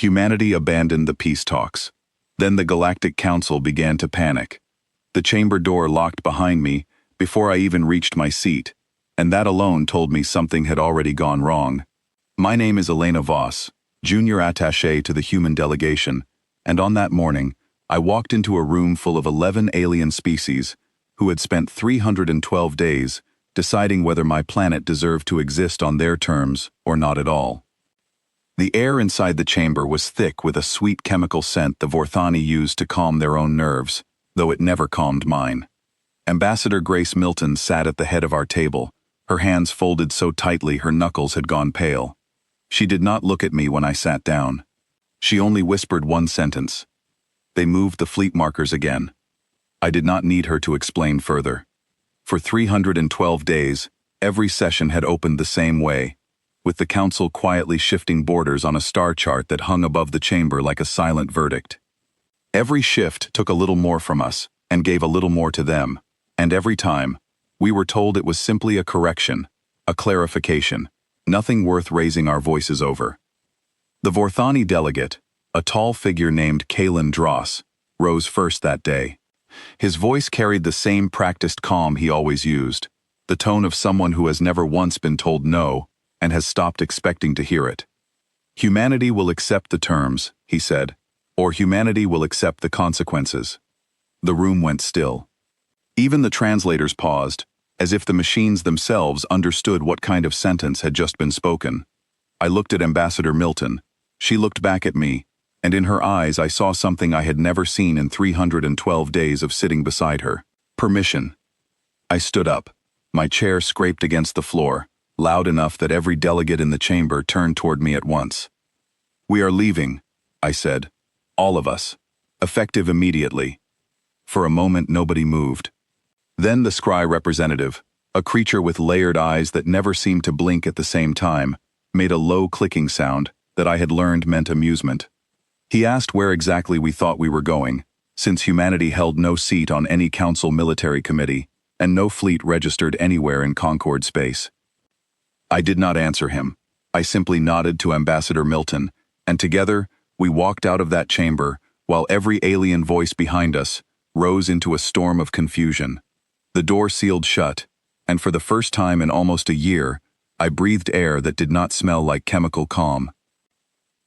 Humanity abandoned the peace talks. Then the Galactic Council began to panic. The chamber door locked behind me before I even reached my seat, and that alone told me something had already gone wrong. My name is Elena Voss, junior attaché to the human delegation, and on that morning, I walked into a room full of 11 alien species who had spent 312 days deciding whether my planet deserved to exist on their terms or not at all. The air inside the chamber was thick with a sweet chemical scent the Vorthani used to calm their own nerves, though it never calmed mine. Ambassador Grace Milton sat at the head of our table, her hands folded so tightly her knuckles had gone pale. She did not look at me when I sat down. She only whispered one sentence. They moved the fleet markers again. I did not need her to explain further. For 312 days, every session had opened the same way, with the council quietly shifting borders on a star chart that hung above the chamber like a silent verdict. Every shift took a little more from us and gave a little more to them, and every time, we were told it was simply a correction, a clarification, nothing worth raising our voices over. The Vorthani delegate, a tall figure named Kalen Dross, rose first that day. His voice carried the same practiced calm he always used, the tone of someone who has never once been told no and has stopped expecting to hear it. Humanity will accept the terms, he said, or humanity will accept the consequences. The room went still. Even the translators paused, as if the machines themselves understood what kind of sentence had just been spoken. I looked at Ambassador Milton. She looked back at me, and in her eyes I saw something I had never seen in 312 days of sitting beside her. Permission. I stood up. My chair scraped against the floor, loud enough that every delegate in the chamber turned toward me at once. We are leaving, I said. All of us. Effective immediately. For a moment nobody moved. Then the scry representative, a creature with layered eyes that never seemed to blink at the same time, made a low clicking sound that I had learned meant amusement. He asked where exactly we thought we were going, since humanity held no seat on any council military committee, and no fleet registered anywhere in Concord space. I did not answer him. I simply nodded to Ambassador Milton, and together, we walked out of that chamber, while every alien voice behind us rose into a storm of confusion. The door sealed shut, and for the first time in almost a year, I breathed air that did not smell like chemical calm.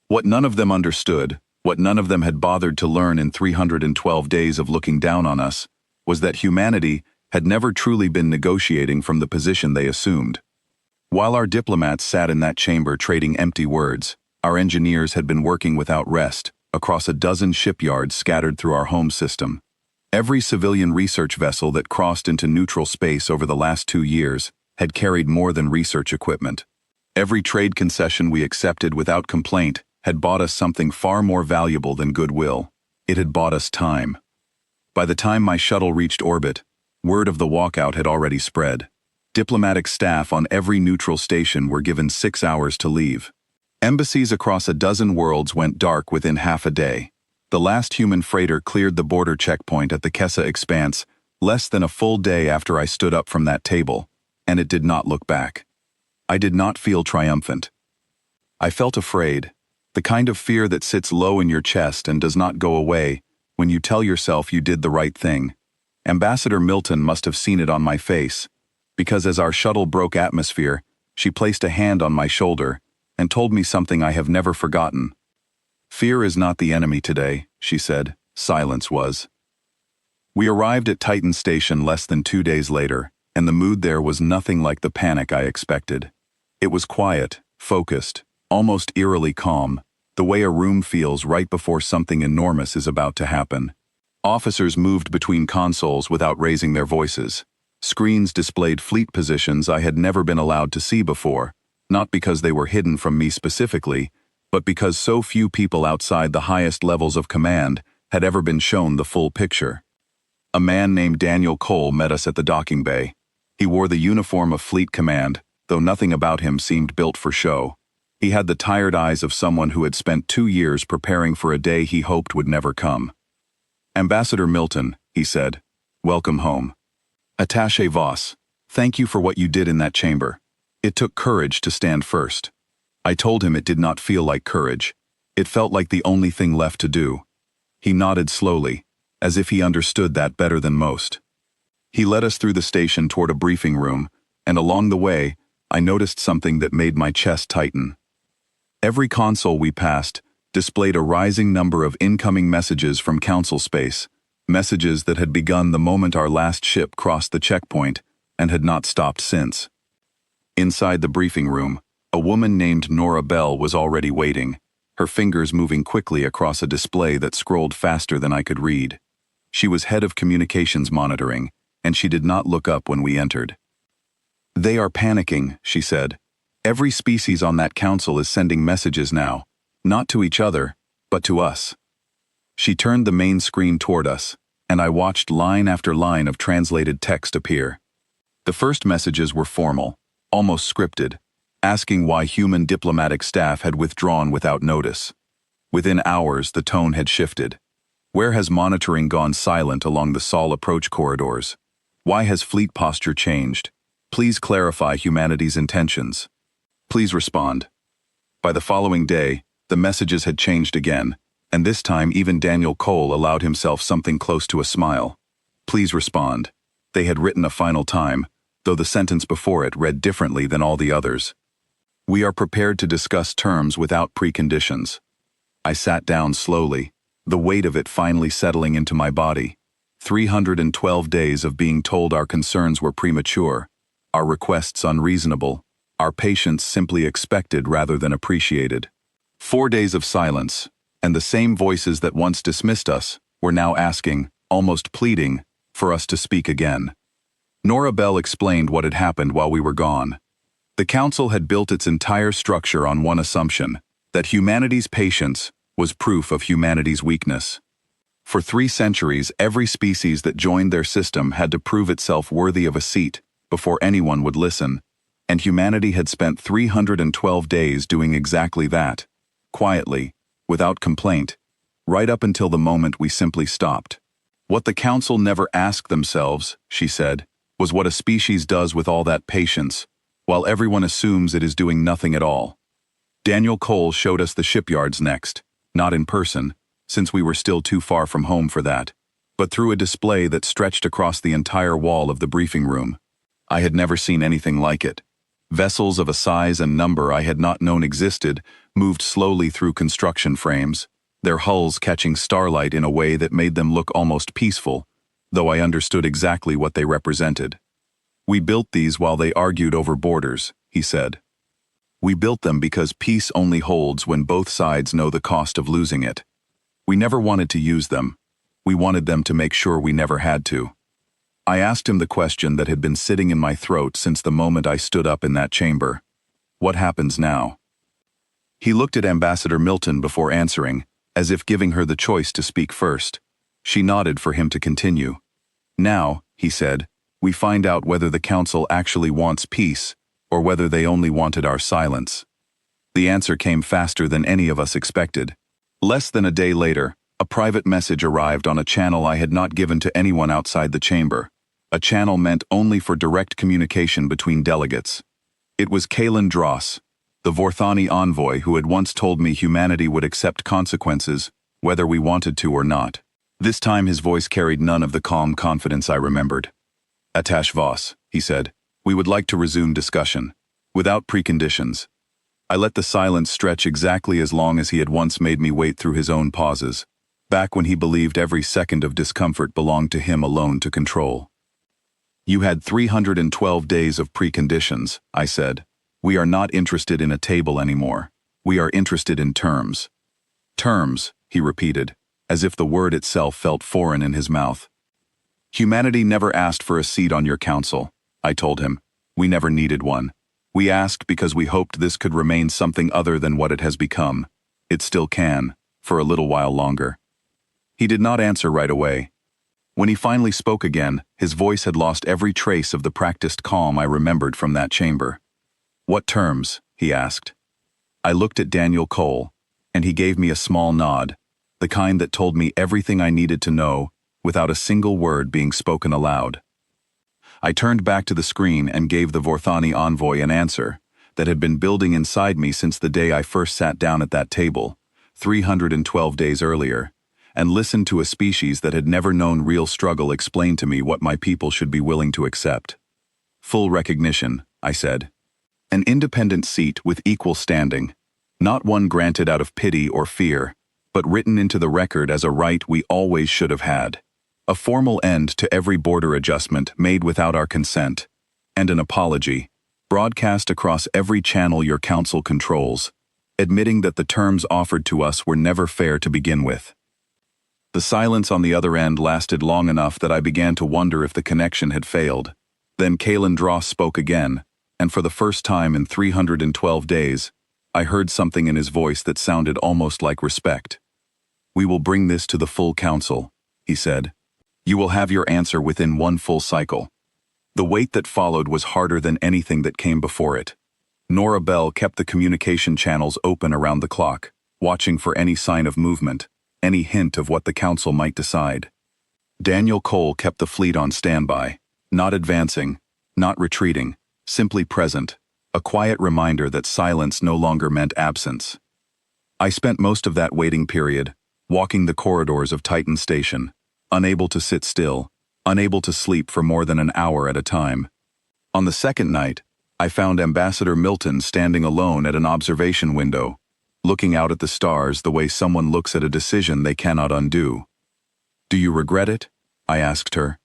What none of them understood, what none of them had bothered to learn in 312 days of looking down on us, was that humanity had never truly been negotiating from the position they assumed. While our diplomats sat in that chamber trading empty words, our engineers had been working without rest, across a dozen shipyards scattered through our home system. Every civilian research vessel that crossed into neutral space over the last 2 years had carried more than research equipment. Every trade concession we accepted without complaint had bought us something far more valuable than goodwill. It had bought us time. By the time my shuttle reached orbit, word of the walkout had already spread. Diplomatic staff on every neutral station were given 6 hours to leave. Embassies across a dozen worlds went dark within half a day. The last human freighter cleared the border checkpoint at the Kessa Expanse less than a full day after I stood up from that table, and it did not look back. I did not feel triumphant. I felt afraid. The kind of fear that sits low in your chest and does not go away when you tell yourself you did the right thing. Ambassador Milton must have seen it on my face, because as our shuttle broke atmosphere, she placed a hand on my shoulder and told me something I have never forgotten. Fear is not the enemy today, she said. Silence was. We arrived at Titan Station less than 2 days later, and the mood there was nothing like the panic I expected. It was quiet, focused, almost eerily calm, the way a room feels right before something enormous is about to happen. Officers moved between consoles without raising their voices. Screens displayed fleet positions I had never been allowed to see before, not because they were hidden from me specifically, but because so few people outside the highest levels of command had ever been shown the full picture. A man named Daniel Cole met us at the docking bay. He wore the uniform of Fleet Command, though nothing about him seemed built for show. He had the tired eyes of someone who had spent 2 years preparing for a day he hoped would never come. Ambassador Milton, he said, welcome home. Attaché Voss, thank you for what you did in that chamber. It took courage to stand first. I told him it did not feel like courage. It felt like the only thing left to do. He nodded slowly, as if he understood that better than most. He led us through the station toward a briefing room, and along the way, I noticed something that made my chest tighten. Every console we passed displayed a rising number of incoming messages from Council space, messages that had begun the moment our last ship crossed the checkpoint and had not stopped since. Inside the briefing room, a woman named Nora Bell was already waiting, her fingers moving quickly across a display that scrolled faster than I could read. She was head of communications monitoring, and she did not look up when we entered. "They are panicking," she said. "Every species on that council is sending messages now, not to each other, but to us." She turned the main screen toward us, and I watched line after line of translated text appear. The first messages were formal, almost scripted, asking why human diplomatic staff had withdrawn without notice. Within hours, the tone had shifted. Where has monitoring gone silent along the Sol approach corridors? Why has fleet posture changed? Please clarify humanity's intentions. Please respond. By the following day, the messages had changed again, and this time even Daniel Cole allowed himself something close to a smile. Please respond. They had written a final time, though the sentence before it read differently than all the others. We are prepared to discuss terms without preconditions. I sat down slowly, the weight of it finally settling into my body. 312 days of being told our concerns were premature, our requests unreasonable, our patience simply expected rather than appreciated. 4 days of silence, and the same voices that once dismissed us were now asking, almost pleading, for us to speak again. Nora Bell explained what had happened while we were gone. The Council had built its entire structure on one assumption, that humanity's patience was proof of humanity's weakness. For 3 centuries, every species that joined their system had to prove itself worthy of a seat before anyone would listen, and humanity had spent 312 days doing exactly that, quietly, without complaint, right up until the moment we simply stopped. What the Council never asked themselves, she said, was what a species does with all that patience, while everyone assumes it is doing nothing at all. Daniel Cole showed us the shipyards next, not in person, since we were still too far from home for that, but through a display that stretched across the entire wall of the briefing room. I had never seen anything like it. Vessels of a size and number I had not known existed moved slowly through construction frames, their hulls catching starlight in a way that made them look almost peaceful, though I understood exactly what they represented. "We built these while they argued over borders," he said. "We built them because peace only holds when both sides know the cost of losing it. We never wanted to use them. We wanted them to make sure we never had to." I asked him the question that had been sitting in my throat since the moment I stood up in that chamber. What happens now? He looked at Ambassador Milton before answering, as if giving her the choice to speak first. She nodded for him to continue. "Now," he said, "we find out whether the Council actually wants peace, or whether they only wanted our silence." The answer came faster than any of us expected. Less than a day later, a private message arrived on a channel I had not given to anyone outside the chamber, a channel meant only for direct communication between delegates. It was Kalen Dross, the Vorthani envoy who had once told me humanity would accept consequences, whether we wanted to or not. This time his voice carried none of the calm confidence I remembered. "Atash Voss," he said, "we would like to resume discussion, without preconditions." I let the silence stretch exactly as long as he had once made me wait through his own pauses, back when he believed every second of discomfort belonged to him alone to control. "You had 312 days of preconditions," I said. "We are not interested in a table anymore. We are interested in terms." "Terms," he repeated, as if the word itself felt foreign in his mouth. "Humanity never asked for a seat on your council," I told him. "We never needed one. We asked because we hoped this could remain something other than what it has become. It still can, for a little while longer." He did not answer right away. When he finally spoke again, his voice had lost every trace of the practiced calm I remembered from that chamber. "What terms?" he asked. I looked at Daniel Cole, and he gave me a small nod, the kind that told me everything I needed to know, without a single word being spoken aloud. I turned back to the screen and gave the Vorthani envoy an answer that had been building inside me since the day I first sat down at that table, 312 days earlier, and listened to a species that had never known real struggle explain to me what my people should be willing to accept. Full recognition, I said. An independent seat with equal standing, not one granted out of pity or fear, but written into the record as a right we always should have had. A formal end to every border adjustment made without our consent, and an apology, broadcast across every channel your council controls, admitting that the terms offered to us were never fair to begin with. The silence on the other end lasted long enough that I began to wonder if the connection had failed. Then Kalen Dross spoke again, and for the first time in 312 days, I heard something in his voice that sounded almost like respect. "We will bring this to the full council," he said. "You will have your answer within one full cycle." The wait that followed was harder than anything that came before it. Nora Bell kept the communication channels open around the clock, watching for any sign of movement, any hint of what the council might decide. Daniel Cole kept the fleet on standby, not advancing, not retreating, simply present, a quiet reminder that silence no longer meant absence. I spent most of that waiting period, walking the corridors of Titan Station, unable to sit still, unable to sleep for more than an hour at a time. On the second night, I found Ambassador Milton standing alone at an observation window, looking out at the stars the way someone looks at a decision they cannot undo. "Do you regret it?" I asked her.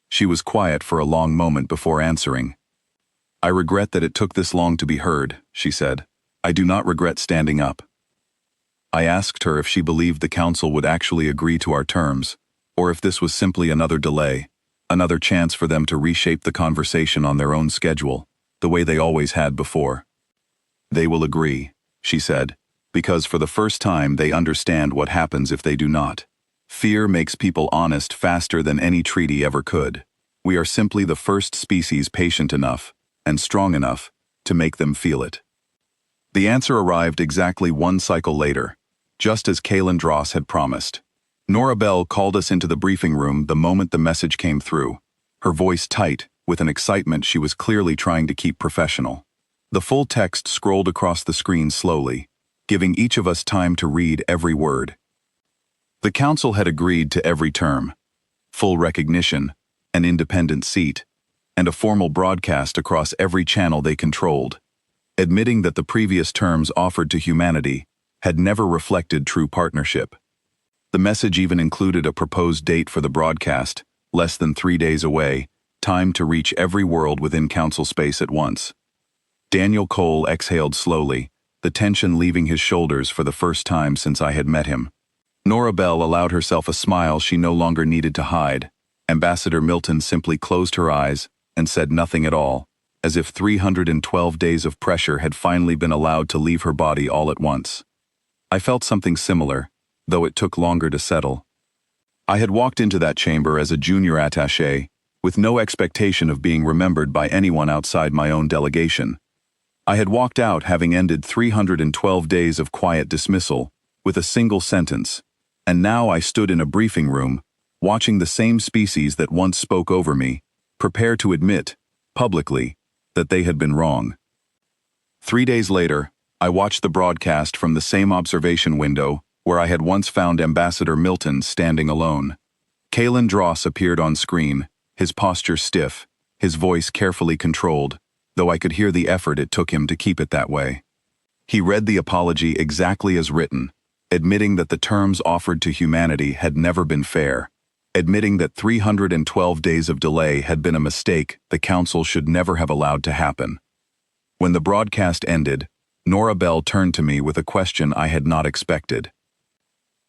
She was quiet for a long moment before answering. "I regret that it took this long to be heard," she said. "I do not regret standing up." I asked her if she believed the council would actually agree to our terms, or if this was simply another delay, another chance for them to reshape the conversation on their own schedule, the way they always had before. "They will agree," she said, "because for the first time they understand what happens if they do not. Fear makes people honest faster than any treaty ever could. We are simply the first species patient enough, and strong enough, to make them feel it." The answer arrived exactly one cycle later, just as Kalen Dross had promised. Nora Bell called us into the briefing room the moment the message came through, her voice tight, with an excitement she was clearly trying to keep professional. The full text scrolled across the screen slowly, giving each of us time to read every word. The council had agreed to every term: full recognition, an independent seat, and a formal broadcast across every channel they controlled, admitting that the previous terms offered to humanity had never reflected true partnership. The message even included a proposed date for the broadcast, less than 3 days away, time to reach every world within council space at once. Daniel Cole exhaled slowly, the tension leaving his shoulders for the first time since I had met him. Nora Bell allowed herself a smile she no longer needed to hide. Ambassador Milton simply closed her eyes and said nothing at all, as if 312 days of pressure had finally been allowed to leave her body all at once. I felt something similar, though it took longer to settle. I had walked into that chamber as a junior attaché, with no expectation of being remembered by anyone outside my own delegation. I had walked out having ended 312 days of quiet dismissal, with a single sentence, and now I stood in a briefing room, watching the same species that once spoke over me, prepare to admit, publicly, that they had been wrong. 3 days later, I watched the broadcast from the same observation window where I had once found Ambassador Milton standing alone. Kalen Dross appeared on screen, his posture stiff, his voice carefully controlled, though I could hear the effort it took him to keep it that way. He read the apology exactly as written, admitting that the terms offered to humanity had never been fair, admitting that 312 days of delay had been a mistake the council should never have allowed to happen. When the broadcast ended, Nora Bell turned to me with a question I had not expected.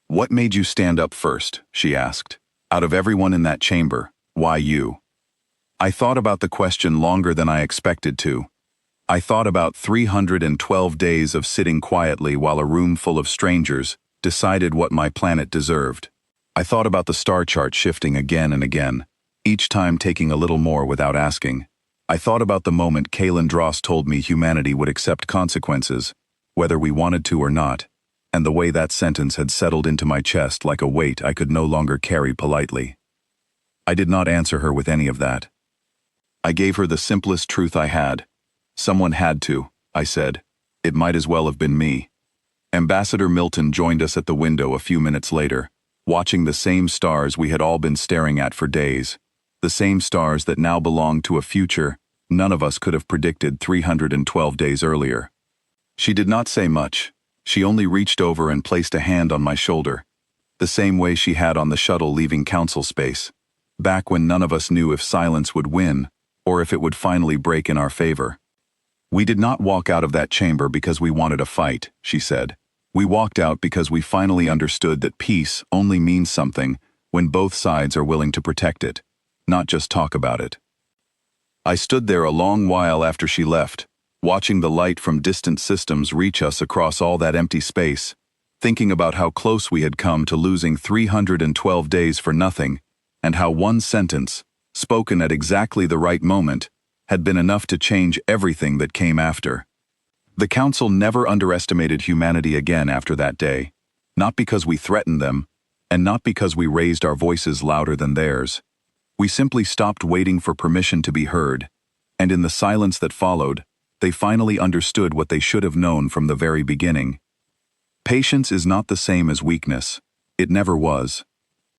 "What made you stand up first?" she asked. "Out of everyone in that chamber, why you?" I thought about the question longer than I expected to. I thought about 312 days of sitting quietly while a room full of strangers decided what my planet deserved. I thought about the star chart shifting again and again, each time taking a little more without asking. I thought about the moment Kalen Dross told me humanity would accept consequences, whether we wanted to or not, and the way that sentence had settled into my chest like a weight I could no longer carry politely. I did not answer her with any of that. I gave her the simplest truth I had. "Someone had to," I said. "It might as well have been me." Ambassador Milton joined us at the window a few minutes later, watching the same stars we had all been staring at for days, the same stars that now belonged to a future none of us could have predicted 312 days earlier. She did not say much. She only reached over and placed a hand on my shoulder, the same way she had on the shuttle leaving council space, back when none of us knew if silence would win or if it would finally break in our favor. "We did not walk out of that chamber because we wanted a fight," she said. "We walked out because we finally understood that peace only means something when both sides are willing to protect it, not just talk about it." I stood there a long while after she left, watching the light from distant systems reach us across all that empty space, thinking about how close we had come to losing 312 days for nothing, and how one sentence, spoken at exactly the right moment, had been enough to change everything that came after. The Council never underestimated humanity again after that day, not because we threatened them, and not because we raised our voices louder than theirs. We simply stopped waiting for permission to be heard, and in the silence that followed, they finally understood what they should have known from the very beginning. Patience is not the same as weakness. It never was.